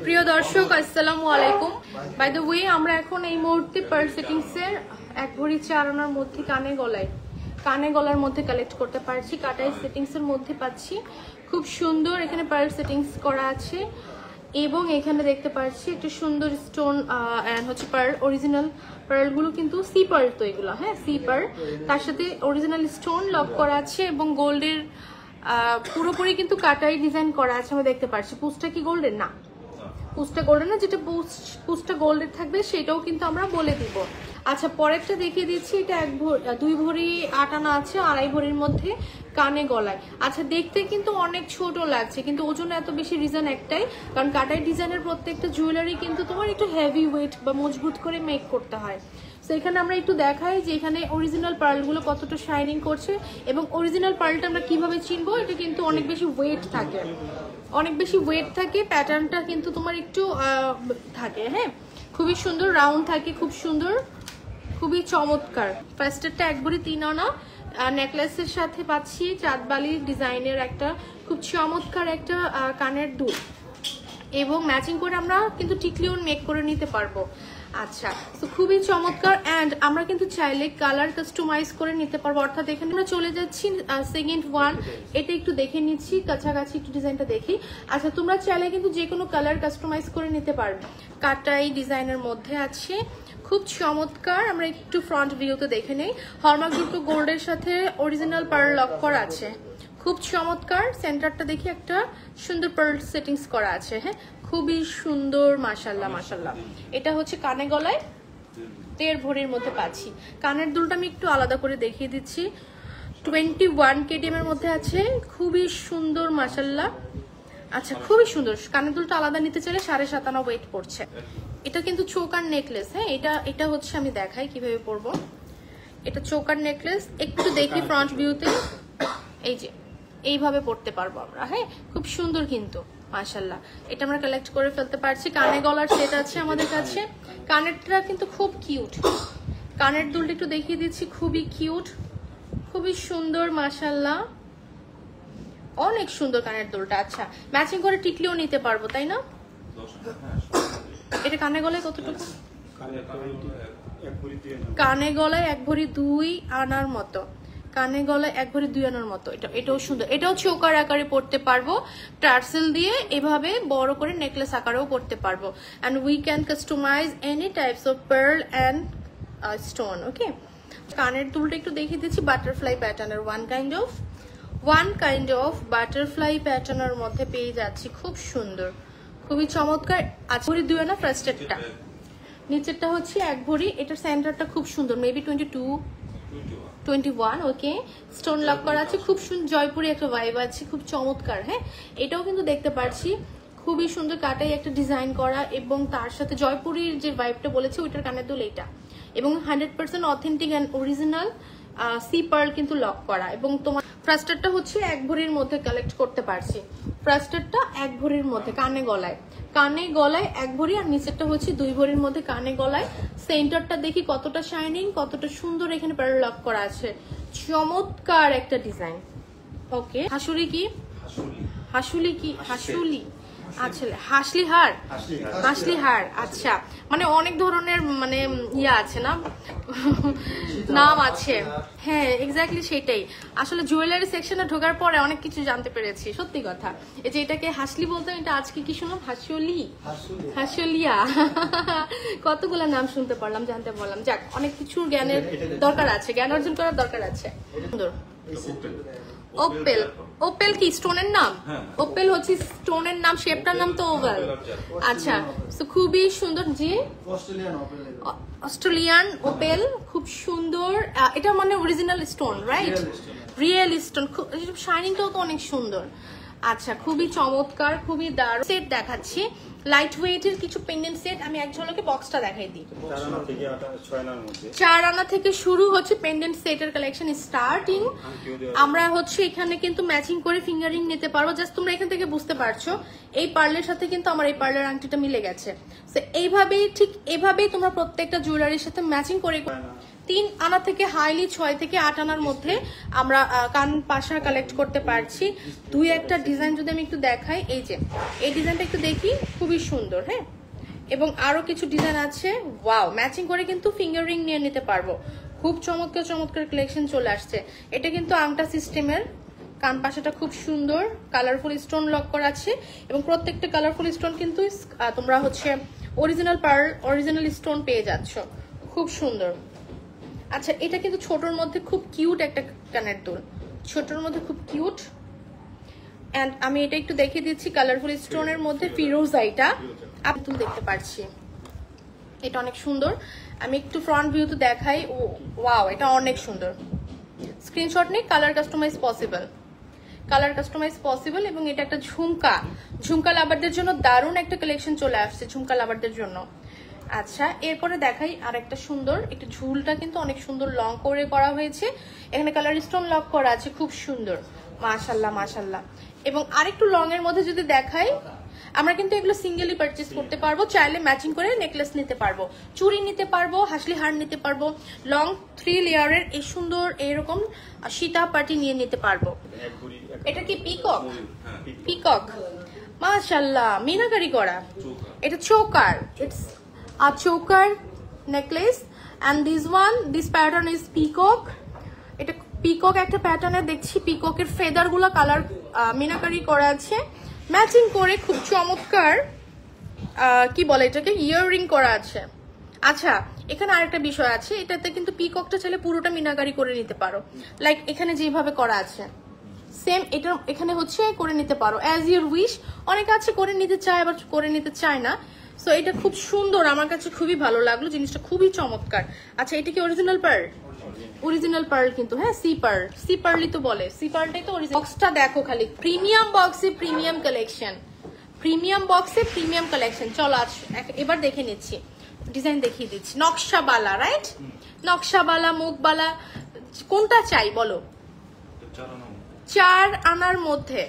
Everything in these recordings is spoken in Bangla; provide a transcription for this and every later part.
প্রিয় দর্শক আসসালামু আলাইকুম। বাই দ্য ওয়ে আমরা এখন এই মুহূর্তে পার্ল সেটিংসের 1 ভরি 4 আনার মধ্যে কানে গলার মধ্যে কালেক্ট করতে পারছি। কাটাই সেটিংসের মধ্যে পাচ্ছি খুব সুন্দর এখানে পার্ল সেটিংস করা আছে এবং এখানে দেখতে পাচ্ছি একটা সুন্দর স্টোন এন্ড হচ্ছে পার্ল অরিজিনাল পার্লগুলো কিন্তু সি পার্ল, তো এগুলো হ্যাঁ সি পার্ল, তার সাথে অরিজিনাল স্টোন লক করা আছে এবং গোল্ডের পুরোপুরি কিন্তু কাটাই ডিজাইন করা আছে। আমরা দেখতে পাচ্ছি পুসটা কি গোল্ডের না, পুসটা গোল্ডের না, যেটা পুসটা গোল্ডের থাকবে সেটাও কিন্তু আমরা বলে দিব। আচ্ছা পরেরটা দেখিয়ে দিচ্ছি, এটা 2 ভরি 8 আনা আছে, 2.5 ভরির মধ্যে কানে গলায়। আচ্ছা দেখতে কিন্তু অনেক ছোট লাগছে কিন্তু ওজন এত বেশি রিজন একটাই, কারণ কাটাই ডিজাইনের প্রত্যেকটা জুয়েলারি কিন্তু তোমার একটু হেভি ওয়েট বা মজবুত করে মেক করতে হয়। তো এখানে আমরা একটু দেখাই যে এখানে অরিজিনাল পার্লগুলো কতটা শাইনিং করছে এবং অরিজিনাল পার্লটা আমরা কিভাবে চিনবো। এটা কিন্তু অনেক বেশি ওয়েট থাকে, প্যাটার্নটা কিন্তু তোমার একটু থাকে, হ্যাঁ খুবই সুন্দর রাউন্ড থাকে, খুব সুন্দর, খুবই চমৎকার। ফার্স্টেরটা 1 ভরি 3 আনা নেকলেসের সাথে পাচ্ছি চাঁদবালি ডিজাইনের একটা খুব চমৎকার একটা কানের দুল এবং ম্যাচিং করে আমরা কিন্তু টিকলিও মেক করে নিতে পারবো। আচ্ছা তো খুবই চমৎকার অ্যান্ড আমরা কিন্তু চাইলে কালার কাস্টমাইজ করে নিতে পারবো, অর্থাৎ এখানে আমরা চলে যাচ্ছি সেকেন্ড ওয়ান, এটা একটু দেখে নিচ্ছি কাছাকাছি একটু ডিজাইনটা দেখি। আচ্ছা তোমরা চাইলে কিন্তু যে কোনো কালার কাস্টমাইজ করে নিতে পারবে। কাটাই ডিজাইনের মধ্যে আছে খুব চমৎকার। আমরা একটু ফ্রন্ট ভিউতে দেখে নেই, হলমার্ক দুটো গোল্ডের সাথে অরিজিনাল পার্ল লক করা আছে, খুব চমৎকার। সেন্টারটা দেখি একটা সুন্দর পার্ল সেটিংস করা আছে, হ্যাঁ খুবই সুন্দর, মাশাল্লাহ মাশাল্লাহ। এটা হচ্ছে কানে গলায় 1.5 ভরির মধ্যে পাচ্ছি। কানের দুলটা আমি একটু আলাদা করে দেখিয়ে দিচ্ছি, 21 কেডিএম এর মধ্যে আছে, খুবই সুন্দর মাশাল্লাহ। আচ্ছা খুবই সুন্দর, কানের দুলটা আলাদা নিতে চাইলে 7.5 আনা ওয়েট পড়ছে। এটা কিন্তু চোকার নেকলেস, হ্যাঁ এটা হচ্ছে আমি দেখাই কিভাবে পরবো। এটা চোকার নেকলেস, একটু দেখি ফ্রন্ট ভিউতে, এই যে এইভাবে পড়তে পারবো আমরা, হ্যাঁ খুব সুন্দর কিন্তু মাশাল্লাহ। এটা আমরা কালেক্ট করে ফেলতে পারছি। কানে গলার সেট আছে আমাদের কাছে, কানেরটা কিন্তু খুব কিউট। কানের দুলটা একটু দেখিয়ে দিচ্ছি, খুবই কিউট, খুবই সুন্দর মাশাল্লাহ, অনেক সুন্দর কানের দুলটা। আচ্ছা ম্যাচিং করে টিকলিও নিতে পারবো তাই না? এটা কানে গলায় কতটুকু? কানে গলায় 1 ভরি 2 আনার মতো, কানে গলায় 1 ভরি 2 আনার মতো। এটাও সুন্দর, এটাও চোকার আকারে পড়তে পারবো, টার্সেল দিয়ে এভাবে বড় করে নেকলেস আকারেও পড়তে পারবো। And we can customize any types of pearl and stone. Okay কানের দুলটা একটু দেখিয়ে দিচ্ছি, বাটারফ্লাই প্যাটার্নের ওয়ান কাইন্ড অফ বাটারফ্লাই প্যাটার্নের মধ্যে পেয়ে যাচ্ছি, খুব সুন্দর, খুবই চমৎকার। 1 ভরি 2 আনা ফার্স্টেরটা, নিচেরটা হচ্ছে 1 ভরি, এটার সেন্টারটা খুব সুন্দর, মেবি 21। ওকে স্টোন লক করা আছে, খুব সুন্দর জয়পুরি একটা ভাইব আছে, খুব চমৎকার। হ্যাঁ এটাও কিন্তু দেখতে পাচ্ছি খুবই সুন্দর, কাটাই একটা ডিজাইন করা এবং তার সাথে জয়পুরির যে ভাইবটা বলেছে ওইটার কানের দুল এইটা, এবং 100% authentic and original sea pearl কিন্তু লক করা। এবং তোমার ফার্স্টারটা হচ্ছে 1 ভরির মধ্যে কালেক্ট করতে পারছি, ফার্স্টারটা 1 ভরির মধ্যে কানে গলায় 1 ভরি, আর নিচেরটা হচ্ছে 2 ভরির মধ্যে কানে গলায়। সেন্টারটা দেখি কতটা শাইনিং, কতটা সুন্দর, এখানে পার্ল লক করা আছে, চমৎকার একটা ডিজাইন। ওকে হাসুলি আচ্ছা হাসলি হার। আচ্ছা মানে অনেক ধরনের মানে ইয়া আছে না, নাম আছে, হ্যাঁ এক্স্যাক্টলি সেটাই। আসলে জুয়েলারি সেকশনে ঢোকার পরে অনেক কিছু জানতে পেরেছি, সত্যি কথা। এই যে এটাকে হাসলি বলতাম, এটা আজকে কি শুনলাম হাসলিয়া কতগুলো নাম শুনতে পারলাম, জানতে পারলাম। যাক অনেক কিছু জ্ঞানের দরকার আছে, জ্ঞান অর্জন করার দরকার আছে। সুন্দর ওপেল কি স্টোনের নাম? ওপেল হচ্ছে স্টোনের নাম, শেপটার নাম তো ওভাল। আচ্ছা তো খুবই সুন্দর, জি অস্ট্রেলিয়ান ওপেল, খুব সুন্দর। এটা মানে original stone, right? Real stone, শাইনিংটাও তো অনেক সুন্দর। আচ্ছা খুবই চমৎকার, খুবই দারুণ। সেট দেখাচ্ছি লাইট ওয়েটের কিছু পেন্ডেন্ট সেট, আমি এক ঝলকে বক্সটা দেখাই দিই। 4 আনা থেকে শুরু হচ্ছে পেন্ডেন্ট সেটের কালেকশন স্টার্টিং। আমরা হচ্ছে এখানে কিন্তু ম্যাচিং করে ফিঙ্গারিং নিতে পারবো। জাস্ট তোমরা এখান থেকে বুঝতে পারছো এই পার্লের সাথে কিন্তু আমার এই পার্লের আংটিটা মিলে গেছে। তো এইভাবেই ঠিক এভাবেই তোমরা প্রত্যেকটা জুয়েলারির সাথে ম্যাচিং করে 3 আনা থেকে হাইলি 6 থেকে 8 আনার মধ্যে আমরা কান পাশা কালেক্ট করতে পারছি। দুই একটা ডিজাইন যদি আমি একটু দেখাই, এই যে এই ডিজাইনটা একটু দেখি, খুবই সুন্দর। হ্যাঁ, এবং আরো কিছু ডিজাইন আছে। ওয়াও, ম্যাচিং করে কিন্তু ফিঙ্গার রিং নিয়ে নিতে পারবো। খুব চমৎকার চমৎকার কালেকশন চলে আসছে। এটা কিন্তু আংটা সিস্টেমের, কান পাশাটা খুব সুন্দর, কালারফুল স্টোন লক করা আছে এবং প্রত্যেকটা কালারফুল স্টোন কিন্তু তোমরা হচ্ছে অরিজিনাল পার্ল, অরিজিনাল স্টোন পেয়ে যাচ্ছ। খুব সুন্দর। আচ্ছা, এটা কিন্তু ছোটর মধ্যে খুব কিউট একটা কানের দুল, ছোটর মধ্যে খুব কিউট। এন্ড আমি এটা একটু দেখিয়ে দিচ্ছি, কালারফুল স্টোনের মধ্যে ফিরোজাইটা আপনি তুল দেখতে পাচ্ছি, এটা অনেক সুন্দর। আমি একটু ফ্রন্ট ভিউতে দেখাই। ও ওয়াও, এটা অনেক সুন্দর। স্ক্রিনশট নেই, colour customise possible, colour customise possible. এবং এটা একটা ঝুমকা, ঝুমকা লাভারদের জন্য দারুণ একটা কালেকশন চলে আসছে, ঝুমকা লাভারদের জন্য। আচ্ছা, এরপরে দেখাই আর একটা সুন্দর, একটা ঝুলটা কিন্তু অনেক সুন্দর লং করে করা হয়েছে, এখানে কালার স্টোন লক করা আছে, খুব সুন্দর, মাশাল্লাহ মাশাল্লাহ। এবং আরেকটু লং এর মধ্যে যদি দেখাই, আমরা কিন্তু এগুলো সিঙ্গেলি পারচেজ করতে পারবো, চাইলে ম্যাচিং করে নেকলেস নিতে পারবো, চুড়ি নিতে পারবো, হাসলি হার নিতে পারবো, লং 3 লেয়ারের এই সুন্দর এরকম সীতা পাটি নিয়ে নিতে পারবো। এটা কি পিকক? পিকক, মাশাল্লাহ, মিনাকারি করা। এটা choker, it's a choker necklace and this pattern is peacock. এটা পিকক একটা প্যাটার্নের দেখছি, পিককের ফেদার গুলা কালার মিনাকারি করা আছে, ম্যাচিং করে খুব চমৎকার কি বলে এটাকে, ইয়াররিং করা আছে। আচ্ছা, এখানে আরেকটা বিষয় আছে, এটাতে কিন্তু পিককটা চাইলে পুরোটা মিনাকারি করে নিতে পারো, লাইক এখানে যেভাবে করা আছে সেম এটা এখানে হচ্ছে করে নিতে পারো, অ্যাজ ইউর উইশ। অনেকে আছে করে নিতে চায়, আবার করে নিতে চায় না। সো এটা খুব সুন্দর, আমার কাছে খুবই ভালো লাগলো, জিনিসটা খুবই চমৎকার। আচ্ছা, এটা কি অরিজিনাল পার্ল? অরিজিনাল পার্ল কিন্তু, হ্যাঁ, সি পার্লই তো বলে, সি পার্লটাই তো অরিজিনাল। বক্সটা দেখো খালি, প্রিমিয়াম বক্সে প্রিমিয়াম কালেকশন, প্রিমিয়াম বক্সে প্রিমিয়াম কালেকশন। চলো আজ এবার দেখে নিচ্ছি, ডিজাইন দেখিয়ে দিচ্ছি। নকশাবালা, রাইট? নকশাবালা, মুখবালা, কোনটা চাই বলো? 4 আনার মধ্যে।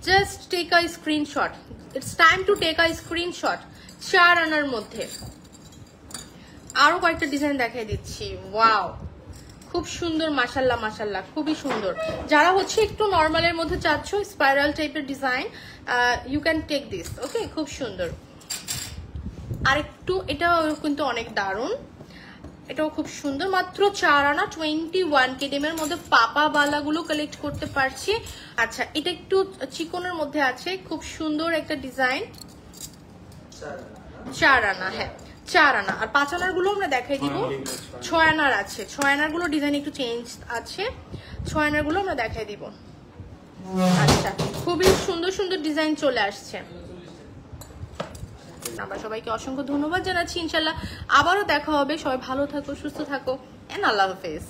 Just take a screenshot, it's time to take a screenshot. 4 আনার মধ্যে আরো কয়েকটা ডিজাইন দেখিয়ে দিচ্ছি। ওয়াও, খুব সুন্দর, মাশাল্লাহ মাশাল্লাহ, খুবই সুন্দর। যারা হচ্ছে একটু নর্মালের মধ্যে চাচ্ছ, স্পাইরাল টাইপের design, you can take this. Okay, খুব সুন্দর। আরেকটু, এটাও কিন্তু অনেক দারুণ, এটাও খুব সুন্দর। মাত্র 4 আনা, 21 কেডিএম এর মধ্যে পাপা বালাগুলো কালেক্ট করতে পারছি। আচ্ছা, এটা একটু চিকনের মধ্যে আছে, খুব সুন্দর একটা ডিজাইন। 4 আনা, হ্যাঁ 4 আনা। আর 5 আনার গুলো আমরা দেখাই দিব। 6 আনার আছে, 6 আনার গুলো ডিজাইন একটু চেঞ্জ আছে, 6 আনার গুলো আমরা দেখাই দিব। আচ্ছা, খুবই সুন্দর সুন্দর ডিজাইন চলে আসছে। আমরা সবাইকে অসংখ্য ধন্যবাদ জানাচ্ছি। ইনশাল্লাহ আবারও দেখা হবে। সবাই ভালো থাকো, সুস্থ থাকো, এন্ড আল্লাহ হাফেজ।